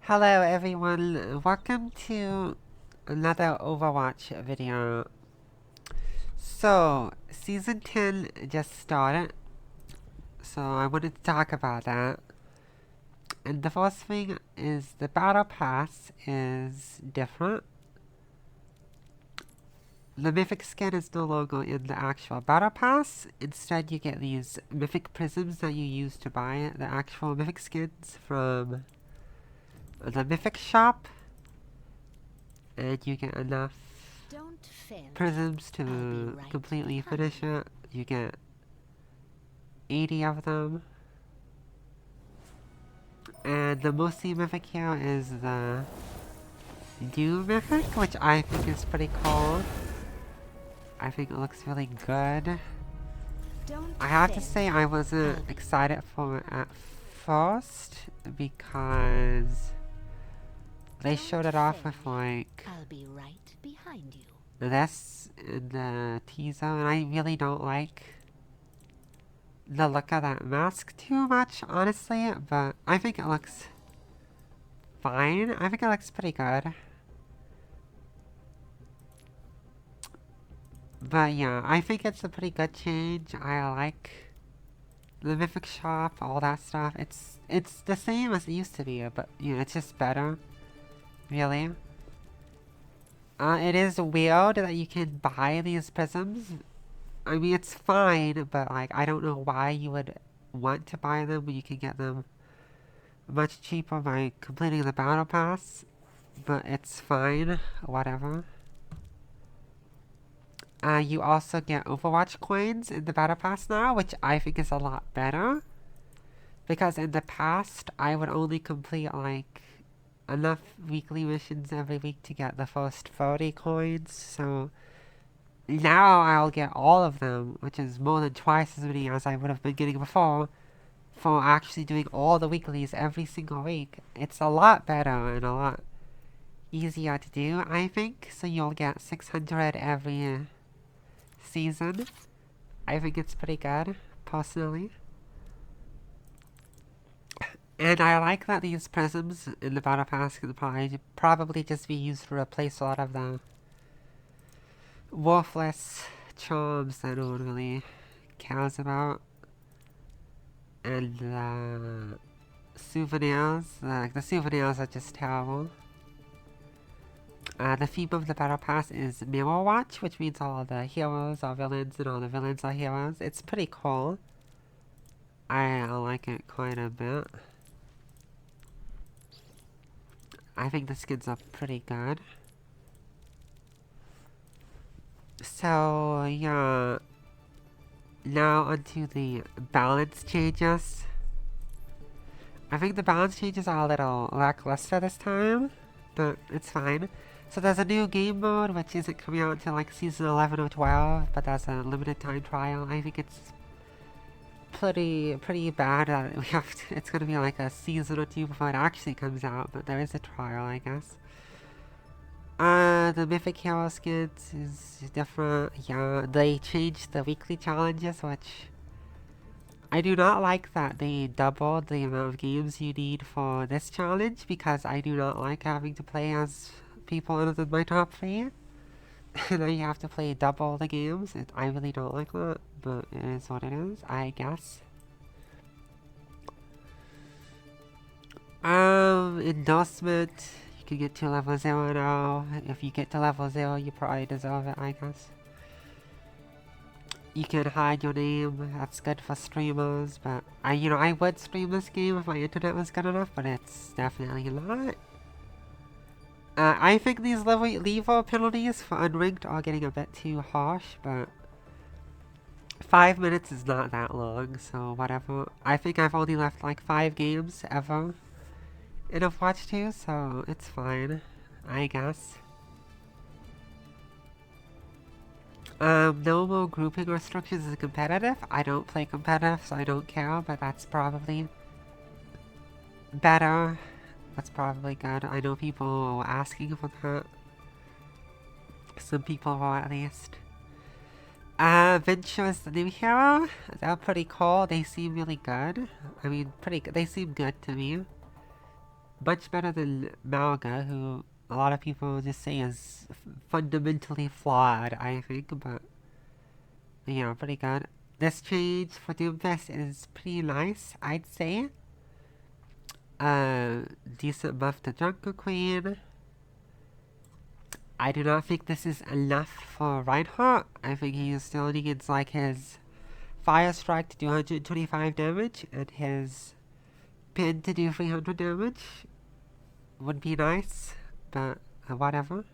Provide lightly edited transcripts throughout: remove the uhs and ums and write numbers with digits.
Hello everyone, welcome to another Overwatch video. So, Season 10 just started, so I wanted to talk about that. And the first thing is the Battle Pass is different. The Mythic skin is no longer in the actual Battle Pass. Instead, you get these Mythic Prisms that you use to buy the actual Mythic skins from the Mythic shop. And you get enough prisms to completely finish it. You get 80 of them. And the most mythic here is the new mythic, which I think is pretty cool. I think it looks really good. I have to say I wasn't excited for it at first because they showed it off with like this in the teaser, and I really don't like the look of that mask too much, honestly, but I think it looks fine. I think it looks pretty good. But yeah, I think it's a pretty good change. I like the Mythic shop, all that stuff. It's the same as it used to be, but you know, it's just better. Really. It is weird that you can buy these prisms. I mean, it's fine, but like, I don't know why you would want to buy them when you can get them much cheaper by completing the battle pass. But it's fine, whatever. You also get Overwatch coins in the battle pass now, which I think is a lot better. Because in the past, I would only complete like enough weekly missions every week to get the first 30 coins, so now I'll get all of them, which is more than twice as many as I would have been getting before, for actually doing all the weeklies every single week. It's a lot better and a lot easier to do, I think, so you'll get 600 every season. I think it's pretty good, personally. And I like that these prisms in the Battle Pass can probably just be used to replace a lot of the worthless charms that no one really cares about. And the souvenirs, like the souvenirs are just terrible. The theme of the Battle Pass is Mirror Watch, which means all the heroes are villains and all the villains are heroes. It's pretty cool. I like it quite a bit. I think the skins are pretty good. So, yeah. Now onto the balance changes. I think the balance changes are a little lackluster this time, but it's fine. So there's a new game mode, which isn't coming out until like season 11 or 12, but that's a limited time trial. I think it's pretty bad that we have to, it's gonna be like a season or two before it actually comes out, but there is a trial, I guess. The Mythic Hero skins is different. Yeah, they changed the weekly challenges, which I do not like that they doubled the amount of games you need for this challenge, because I do not like having to play as people other than my top 3. And then you have to play double the games. I really don't like that, but it is what it is, I guess. Endorsement. You can get to level 0 now. If you get to level 0, you probably deserve it, I guess. You can hide your name, that's good for streamers, but I would stream this game if my internet was good enough, but it's definitely not. I think these level penalties for unranked are getting a bit too harsh, but 5 minutes is not that long, so whatever. I think I've only left like 5 games ever in Overwatch 2, so it's fine, I guess. No more grouping restrictions is competitive. I don't play competitive, so I don't care, but that's probably better. That's probably good. I know people were asking for that. Some people were, at least. Venture is the new hero. They're pretty cool. They seem really good. I mean, they seem good to me. much better than Malga, who a lot of people just say is fundamentally flawed, I think, but yeah, pretty good. This change for Doomfist is pretty nice, I'd say. Decent buff to Junker Queen. I do not think this is enough for Reinhardt. I think he still needs like his Fire Strike to do 125 damage and his Pin to do 300 damage. Would be nice, but whatever.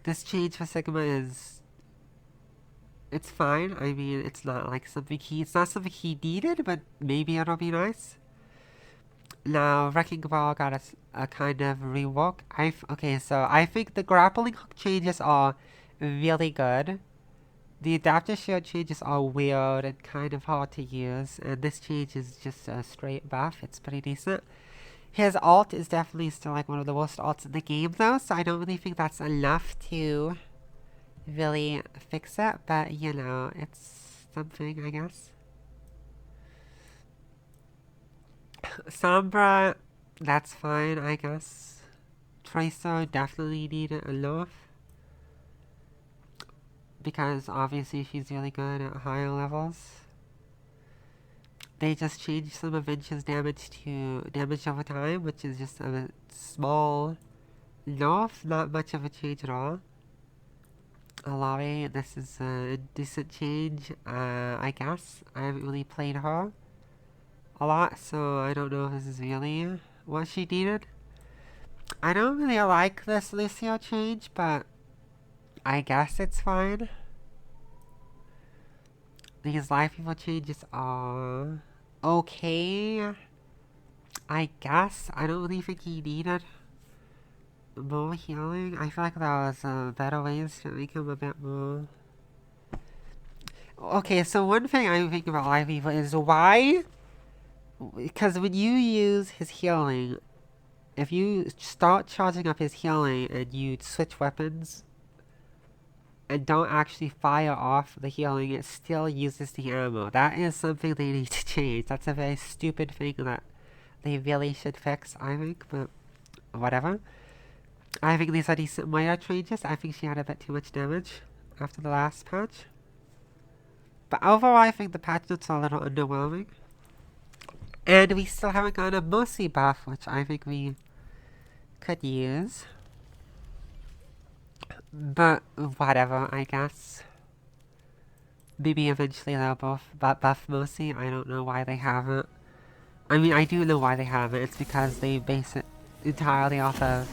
This change for Sigma is... it's fine. I mean, it's not like something it's not something he needed, but maybe it'll be nice. Now, Wrecking Ball got a kind of rework. Okay, so I think the grappling hook changes are really good. The adaptive shield changes are weird and kind of hard to use, and this change is just a straight buff. It's pretty decent. His ult is definitely still like one of the worst ults in the game though, so I don't really think that's enough to really fix it, but you know, it's something, I guess. Sombra, that's fine, I guess. Tracer definitely needed enough, because obviously she's really good at higher levels. They just changed some of Vinch's damage to damage over time, which is just a small nerf, not much of a change at all. Alari, this is a decent change, I guess. I haven't really played her a lot, so I don't know if this is really what she needed. I don't really like this Lucio change, but I guess it's fine. These life evil changes are okay, I guess. I don't really think he needed more healing. I feel like there was better ways to make him a bit more... Okay, so one thing I think about life evil is why... because when you use his healing, if you start charging up his healing and you switch weapons and don't actually fire off the healing, it still uses the ammo. That is something they need to change. That's a very stupid thing that they really should fix, I think, but whatever. I think these are decent minor changes. I think she had a bit too much damage after the last patch. But overall, I think the patch notes are a little underwhelming. And we still haven't gotten a Mercy buff, which I think we could use. But whatever, I guess. Maybe eventually they'll both buff Mercy. I don't know why they haven't. I mean, I do know why they haven't. It's because they base it entirely off of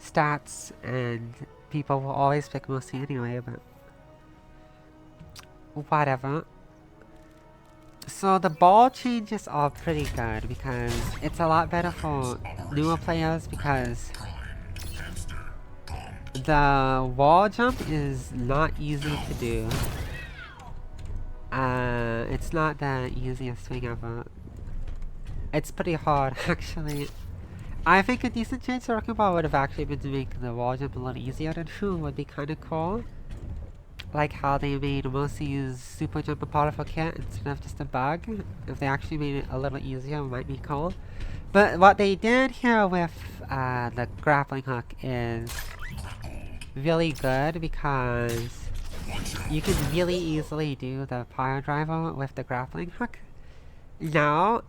stats, and people will always pick Mercy anyway, but whatever. So the ball changes are pretty good because it's a lot better for newer players, because the wall jump is not easy to do. It's not the easiest thing ever. It's pretty hard, actually. I think a decent change to Wrecking Ball would have actually been to make the wall jump a little easier to do. Would be kind of cool. Like how they made Mercy's super jump a part of her kit instead of just a bug. If they actually made it a little easier, it might be cool. But what they did here with the grappling hook is really good, because you can really easily do the power driver with the grappling hook now,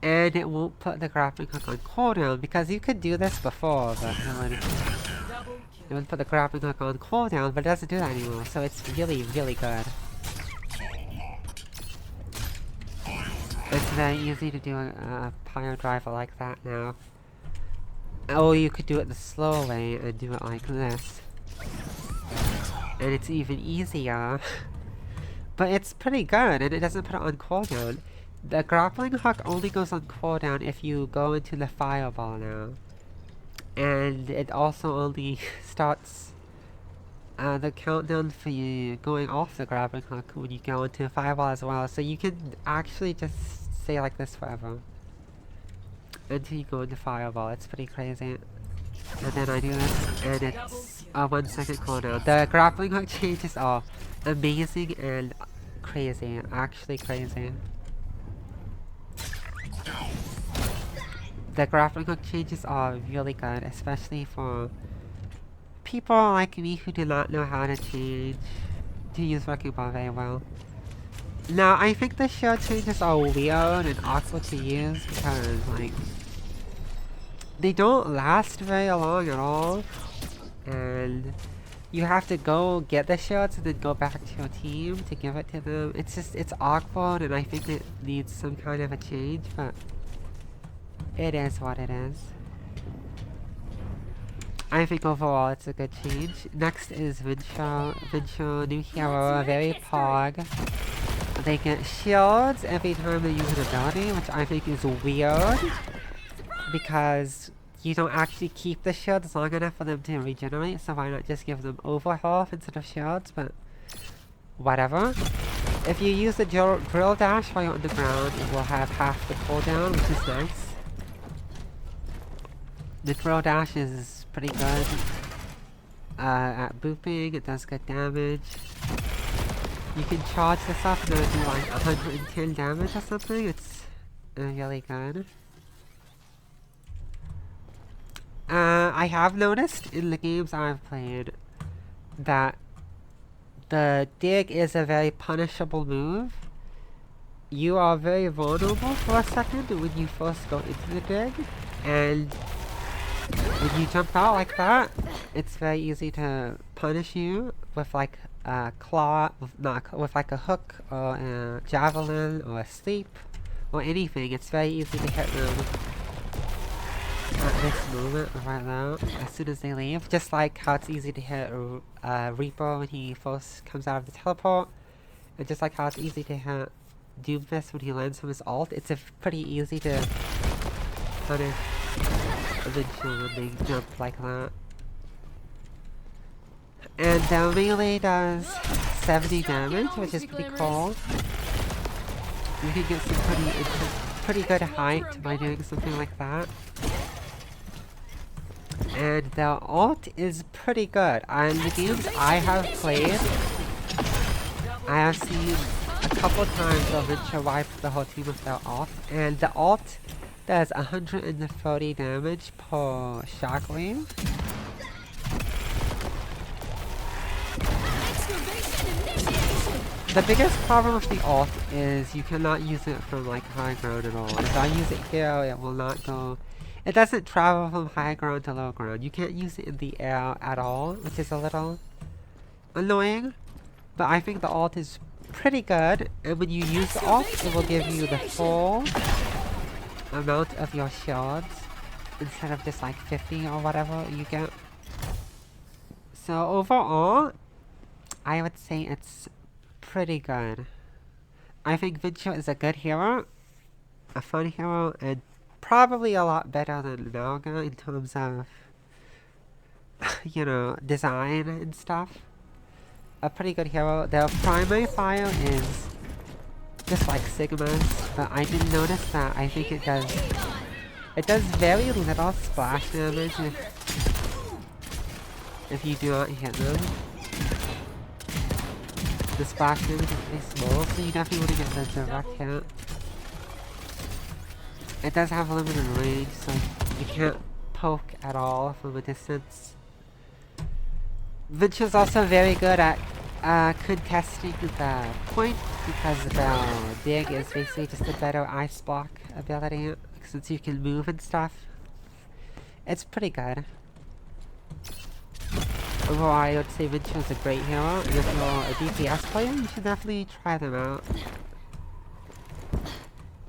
and it won't put the grappling hook on cooldown, because you could do this before, but it would put the grappling hook on cooldown, but it doesn't do that anymore, so it's really, really good. It's very easy to do a power driver like that now. Or you could do it the slow way and do it like this. And it's even easier. But it's pretty good, and it doesn't put it on cooldown. The grappling hook only goes on cooldown if you go into the fireball now. And it also only starts the countdown for you going off the grappling hook when you go into a fireball as well. So you can actually just stay like this forever until you go into fireball. It's pretty crazy. And then I do this, and it's a 1 second cooldown. The grappling hook changes are amazing and crazy. Actually crazy. The graphical changes are really good, especially for people like me who do not know how to use Wrecking Ball very well. Now, I think the shield changes are weird and awkward to use because, like, they don't last very long at all, and you have to go get the shields and then go back to your team to give it to them. It's awkward, and I think it needs some kind of a change, but it is what it is. I think overall it's a good change. Next is Vincho. Vincho, new hero, very pog. They get shields every time they use an ability, which I think is weird, because you don't actually keep the shields long enough for them to regenerate, so why not just give them overhealth instead of shields, but whatever. If you use the drill dash while you're on the ground, it will have half the cooldown, which is nice. The drill dash is pretty good at booping, it does good damage. You can charge this up and it'll do like 110 damage or something. It's really good. I have noticed in the games I've played that the dig is a very punishable move. You are very vulnerable for a second when you first go into the dig, and when you jump out like that, it's very easy to punish you with like a claw, with like a hook or a javelin or a sleep or anything. It's very easy to hit them at this moment right now, as soon as they leave. Just like how it's easy to hit Reaper when he first comes out of the teleport, and just like how it's easy to hit Doomfist when he lands from his ult. It's pretty easy to punish eventually when they jump like that. And the melee does 70 damage, which is pretty cool. You can get some pretty good height by doing something like that. And the ult is pretty good. In the games I have played, I have seen a couple times where Vincho wiped the whole team with their ult, and the ult does 130 damage per shockwave. The biggest problem with the ult is you cannot use it from like high ground at all. If I use it here, it will not go. It doesn't travel from high ground to low ground. You can't use it in the air at all, which is a little annoying. But I think the ult is pretty good, and when you use the ult, it will give you the full amount of your shields instead of just like 50 or whatever you get. So overall, I would say it's pretty good. I think Vincho is a good hero, a fun hero, and probably a lot better than Naga in terms of, you know, design and stuff. A pretty good hero. Their primary fire is just like Sigma's, but I did notice that I think it does very little splash damage if you do not hit them. The splash damage is pretty small, so you definitely want to get the direct hit. It does have a limited range, so you can't poke at all from a distance. Vincho's also very good at contesting the point, because the dig is basically just a better ice block ability, since you can move and stuff. It's pretty good. Overall, I would say Vincho's a great hero, and if you're a DPS player, you should definitely try them out.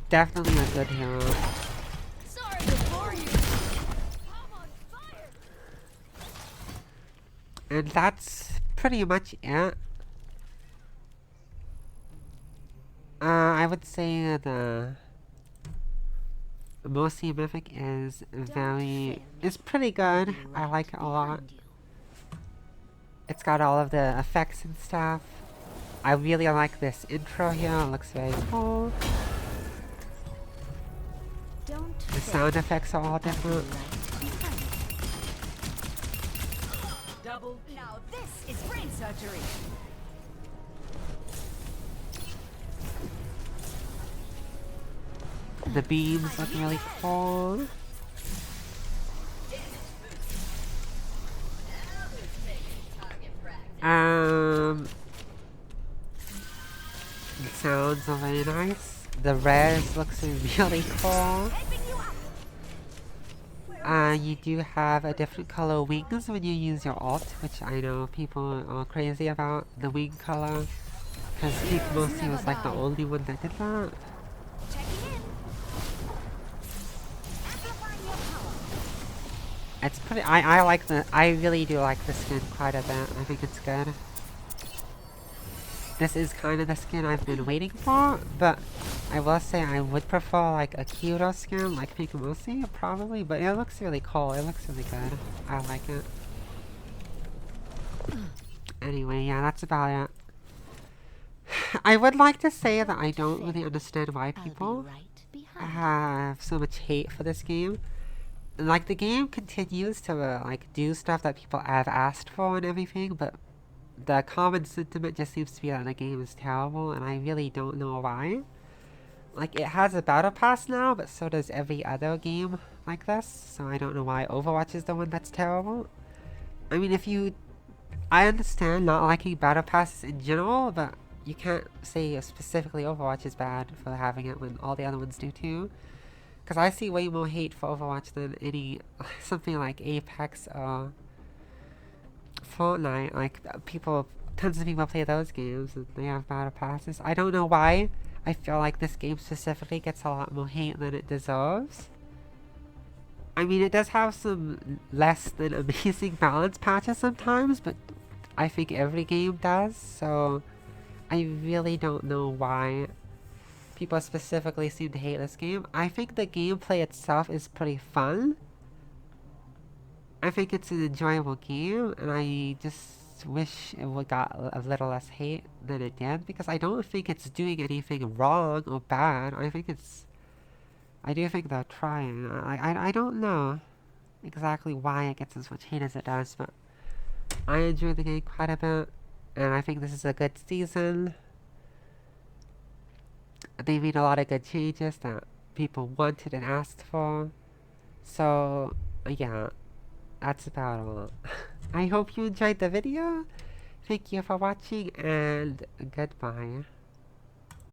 Definitely a good hero. Sorry to bore you. I'm on fire. And that's pretty much it. I would say the Mercy Mythic is pretty good. I like it a lot. It's got all of the effects and stuff. I really like this intro here. It looks very cool. The sound effects are all different. Now this is brain surgery. The beams look really cool. also very nice. The res looks really cool. You do have a different color wings when you use your ult, which I know people are crazy about the wing color. Because Pink Mosi was like the only one that did that. It's pretty, I like I really do like the skin quite a bit. I think it's good. This is kind of the skin I've been waiting for, but I will say I would prefer like a Kyoto skin like Pink Mosi, probably, but it looks really cool. It looks really good. I like it. Anyway, yeah, that's about it. I would like to say that I don't really understand why people have so much hate for this game. Like, the game continues to like do stuff that people have asked for and everything, but the common sentiment just seems to be that the game is terrible, and I really don't know why. Like, it has a battle pass now, but so does every other game like this, so I don't know why Overwatch is the one that's terrible. I mean, I understand not liking battle passes in general, but you can't say specifically Overwatch is bad for having it when all the other ones do too. Because I see way more hate for Overwatch than something like Apex or Fortnite. Like, tons of people play those games and they have battle passes. I don't know why. I feel like this game specifically gets a lot more hate than it deserves. I mean, it does have some less than amazing balance patches sometimes, but I think every game does, so I really don't know why people specifically seem to hate this game. I think the gameplay itself is pretty fun. I think it's an enjoyable game, and I just wish it would got a little less hate than it did, because I don't think it's doing anything wrong or bad. I do think they're trying. I don't know exactly why it gets as much hate as it does, but I enjoy the game quite a bit, and I think this is a good season. They made a lot of good changes that people wanted and asked for. So, yeah, that's about all. I hope you enjoyed the video. Thank you for watching, and goodbye.